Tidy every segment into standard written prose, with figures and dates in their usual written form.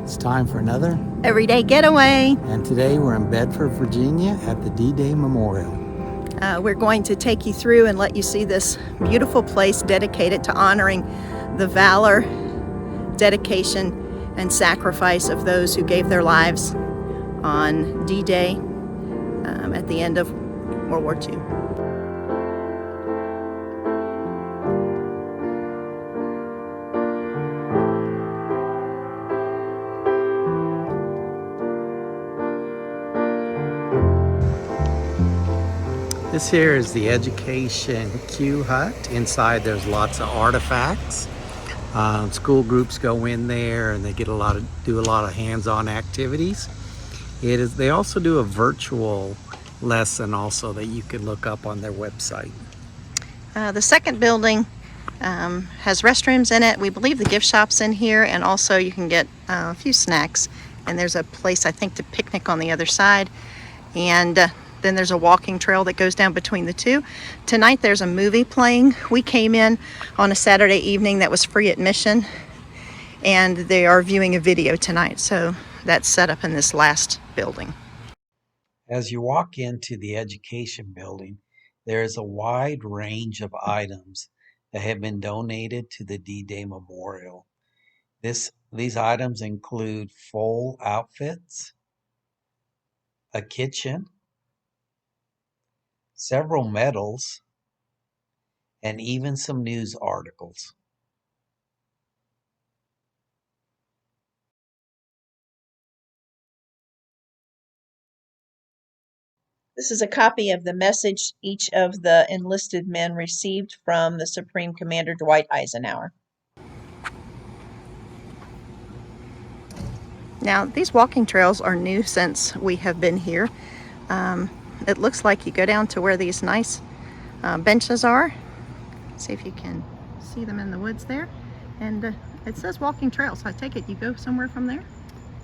It's time for another Everyday Getaway. And today we're in Bedford, Virginia at the D-Day Memorial. We're going to take you through and let you see this beautiful place dedicated to honoring the valor, dedication, and sacrifice of those who gave their lives on D-Day at the end of World War II. This here is the Education Q Hut. Inside there's lots of artifacts. School groups go in there and they get do a lot of hands-on activities. They also do a virtual lesson also that you can look up on their website. The second building has restrooms in it. We believe the gift shop's in here, and also you can get a few snacks. And there's a place, I think, to picnic on the other side. And then there's a walking trail that goes down between the two. Tonight there's a movie playing. We came in on a Saturday evening that was free admission, and they are viewing a video tonight. So that's set up in this last building. As you walk into the education building, there is a wide range of items that have been donated to the D-Day Memorial. These items include full outfits, a kitchen, several medals, and even some news articles. This is a copy of the message each of the enlisted men received from the Supreme Commander Dwight Eisenhower. Now, these walking trails are new since we have been here. It looks like you go down to where these nice benches are. See if you can see them in the woods there. And it says walking trails, so I take it you go somewhere from there?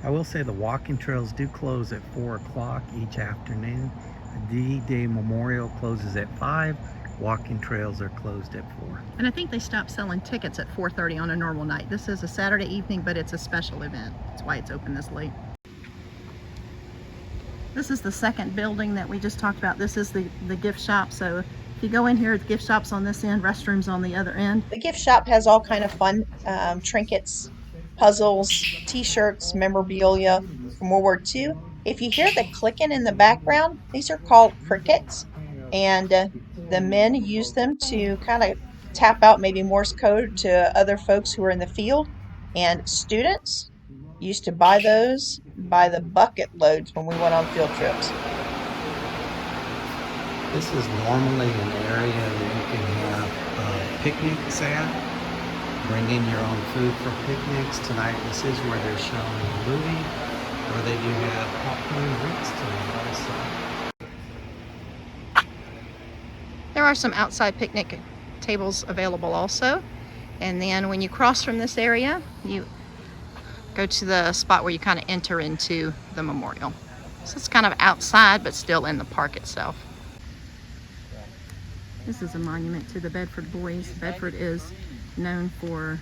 I will say the walking trails do close at 4 o'clock each afternoon. The D-Day Memorial closes at 5. Walking trails are closed at 4. And I think they stop selling tickets at 4:30 on a normal night. This is a Saturday evening, but it's a special event. That's why it's open this late. This is the second building that we just talked about. This is the gift shop. So if you go in here, the gift shop's on this end, restrooms on the other end. The gift shop has all kind of fun trinkets, puzzles, t-shirts, memorabilia from World War II. If you hear the clicking in the background, these are called crickets, and the men use them to kind of tap out maybe Morse code to other folks who are in the field, and students used to buy those by the bucket loads when we went on field trips. This is normally an area that you can have picnics at. Bring in your own food for picnics. Tonight, this is where they're showing a movie, or they do have popcorn drinks tonight also. There are some outside picnic tables available also. And then when you cross from this area, you go to the spot where you kind of enter into the memorial. So it's kind of outside, but still in the park itself. This is a monument to the Bedford boys. Bedford is known for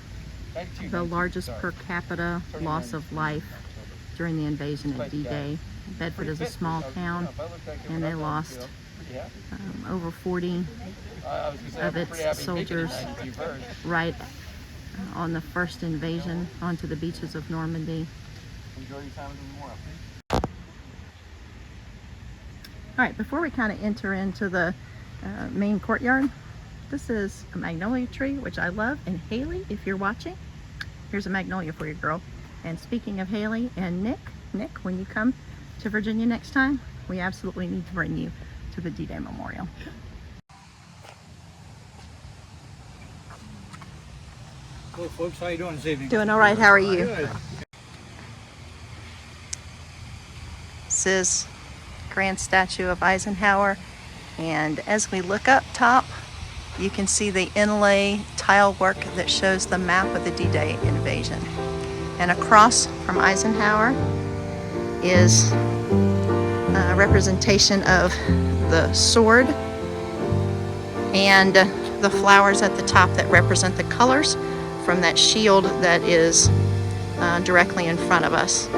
the largest per capita loss of life during the invasion at D-Day. Bedford is a small town, and they lost over 40 of its soldiers right on the first invasion onto the beaches of Normandy. All right, before we kind of enter into the main courtyard, this is a magnolia tree, which I love. And Haley, if you're watching, here's a magnolia for you, girl. And speaking of Haley and Nick, when you come to Virginia next time, we absolutely need to bring you to the D-Day Memorial. Hello folks, how you doing this evening? Doing all right, how are you? Good. This is grand statue of Eisenhower, and as we look up top, you can see the inlay tile work that shows the map of the D-Day invasion. And across from Eisenhower is a representation of the sword and the flowers at the top that represent the colors from that shield that is directly in front of us.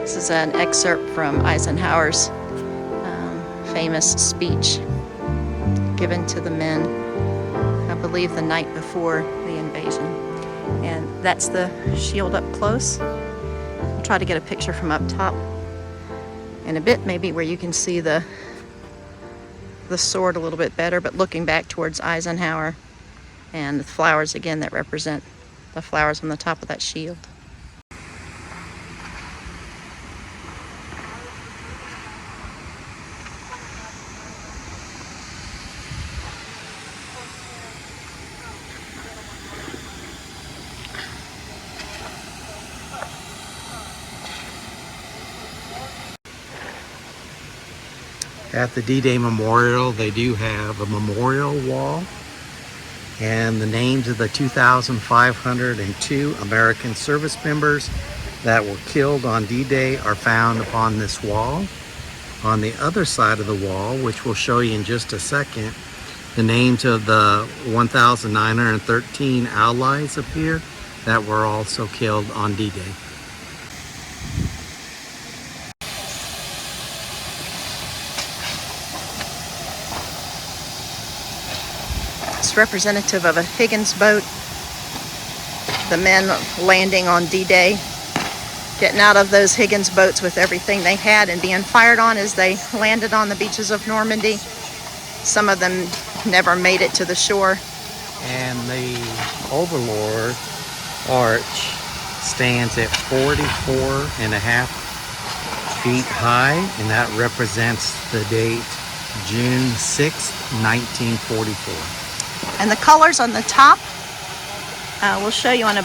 This is an excerpt from Eisenhower's famous speech given to the men, I believe the night before the invasion. And that's the shield up close. I'll try to get a picture from up top in a bit, maybe where you can see the sword a little bit better, but looking back towards Eisenhower and the flowers again that represent the flowers on the top of that shield. At the D-Day Memorial, they do have a memorial wall, and the names of the 2,502 American service members that were killed on D-Day are found upon this wall. On the other side of the wall, which we'll show you in just a second, the names of the 1,913 Allies appear that were also killed on D-Day. It's representative of a Higgins boat. The men landing on D-Day, getting out of those Higgins boats with everything they had and being fired on as they landed on the beaches of Normandy. Some of them never made it to the shore. And the Overlord arch stands at 44.5 feet high, and that represents the date June 6th, 1944. And the colors on the top, we'll show you on a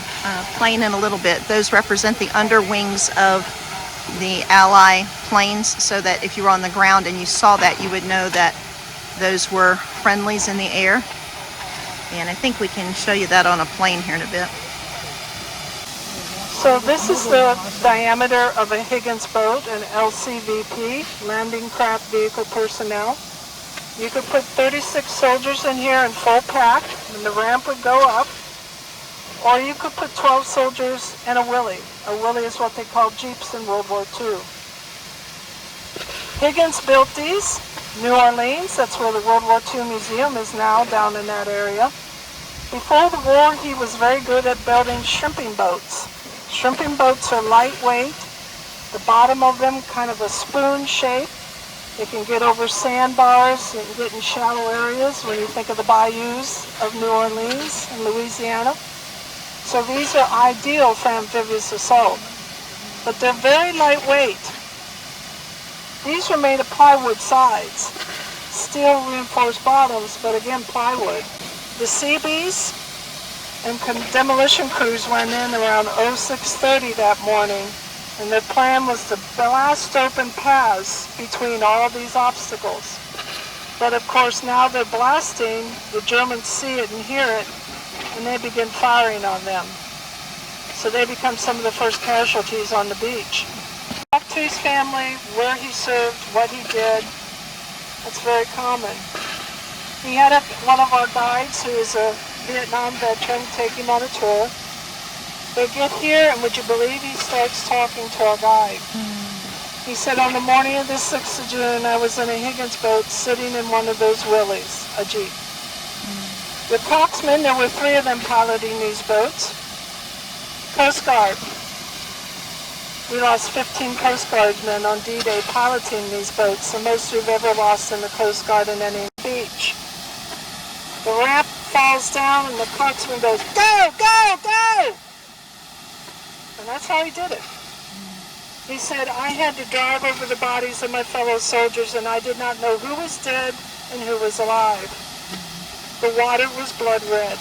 plane in a little bit. Those represent the underwings of the Ally planes, so that if you were on the ground and you saw that, you would know that those were friendlies in the air. And I think we can show you that on a plane here in a bit. So this is the diameter of a Higgins boat, an LCVP, Landing Craft Vehicle Personnel. You could put 36 soldiers in here in full pack, and the ramp would go up. Or you could put 12 soldiers and a Willie. A Willie is what they called Jeeps in World War II. Higgins built these. New Orleans, that's where the World War II Museum is now, down in that area. Before the war, he was very good at building shrimping boats. Shrimping boats are lightweight. The bottom of them kind of a spoon shape. They can get over sandbars and get in shallow areas when you think of the bayous of New Orleans and Louisiana. So these are ideal for amphibious assault, but they're very lightweight. These were made of plywood sides, steel reinforced bottoms, but again plywood. The Seabees and demolition crews went in around 06:30 that morning, and their plan was to blast open paths between all these obstacles. But of course now they're blasting, the Germans see it and hear it, and they begin firing on them. So they become some of the first casualties on the beach. Talk to his family, where he served, what he did. That's very common. He had one of our guides who is a Vietnam veteran take him on a tour. They get here, and would you believe he starts talking to our guide. He said, on the morning of the 6th of June, I was in a Higgins boat sitting in one of those Willies, a Jeep. The coxsmen, there were 3 of them piloting these boats. Coast Guard. We lost 15 Coast Guardsmen on D-Day piloting these boats, the most we've ever lost in the Coast Guard in any beach. The ramp falls down and the coxsman goes, go, go, go! And that's how he did it. He said, I had to drive over the bodies of my fellow soldiers and I did not know who was dead and who was alive. The water was blood red.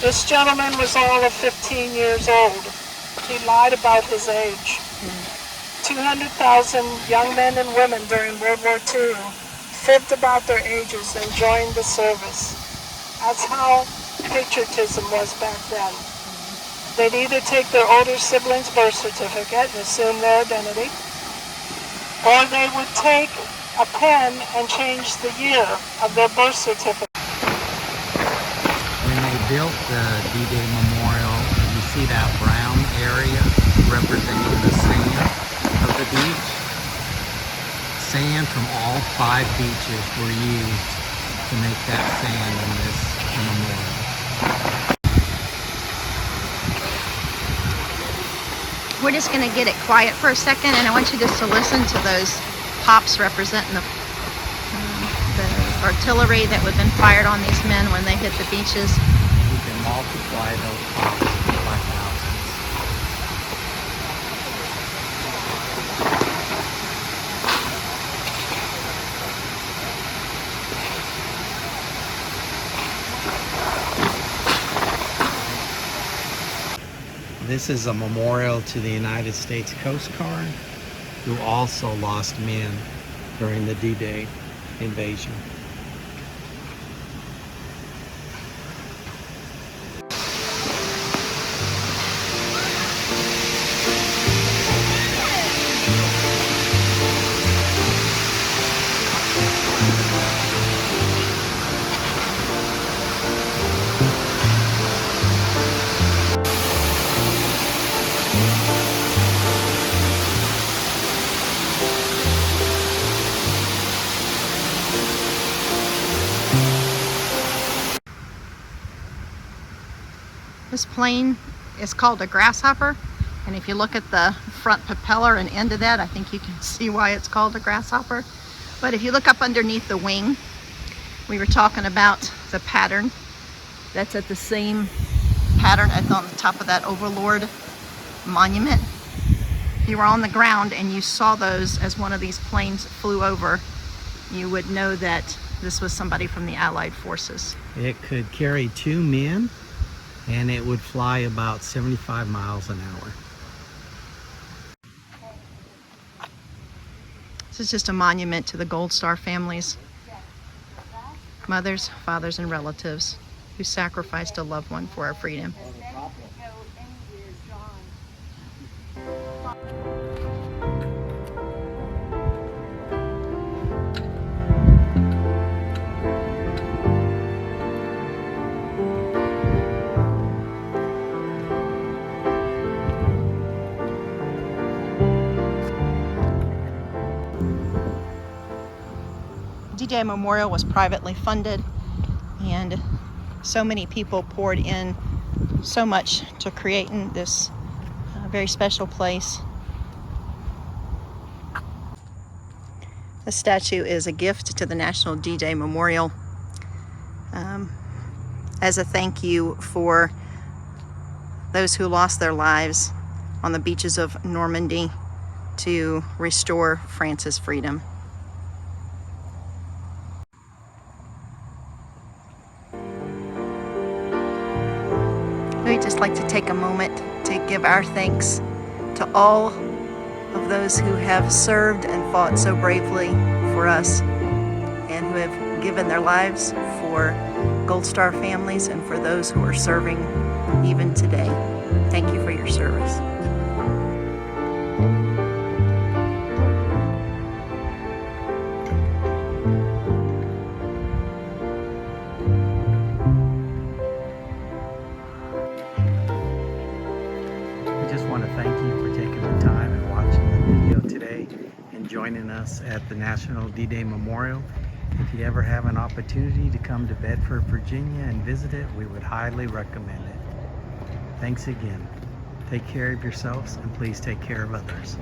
This gentleman was all of 15 years old. He lied about his age. 200,000 young men and women during World War II fibbed about their ages and joined the service. That's how patriotism was back then. They'd either take their older sibling's birth certificate and assume their identity, or they would take a pen and change the year of their birth certificate. When they built the D-Day Memorial, you see that brown area representing the sand of the beach. Sand from all 5 beaches were used to make that sand in this memorial. We're just going to get it quiet for a second, and I want you just to listen to those pops representing the artillery that would have been fired on these men when they hit the beaches. You can multiply those pops by thousands. This is a memorial to the United States Coast Guard, who also lost men during the D-Day invasion. This plane is called a grasshopper, and if you look at the front propeller and end of that, I think you can see why it's called a grasshopper. But if you look up underneath the wing, we were talking about the pattern that's at the same pattern as on the top of that Overlord monument. If you were on the ground and you saw those as one of these planes flew over, you would know that this was somebody from the Allied forces. It could carry 2 men, and it would fly about 75 miles an hour. This is just a monument to the Gold Star families, mothers, fathers, and relatives who sacrificed a loved one for our freedom. D-Day Memorial was privately funded, and so many people poured in so much to creating this very special place. The statue is a gift to the National D-Day Memorial as a thank you for those who lost their lives on the beaches of Normandy to restore France's freedom. We'd just like to take a moment to give our thanks to all of those who have served and fought so bravely for us, and who have given their lives for Gold Star families and for those who are serving even today. Thank you for your service. I just want to thank you for taking the time and watching the video today and joining us at the National D-Day Memorial. If you ever have an opportunity to come to Bedford, Virginia and visit it, we would highly recommend it. Thanks again. Take care of yourselves, and please take care of others.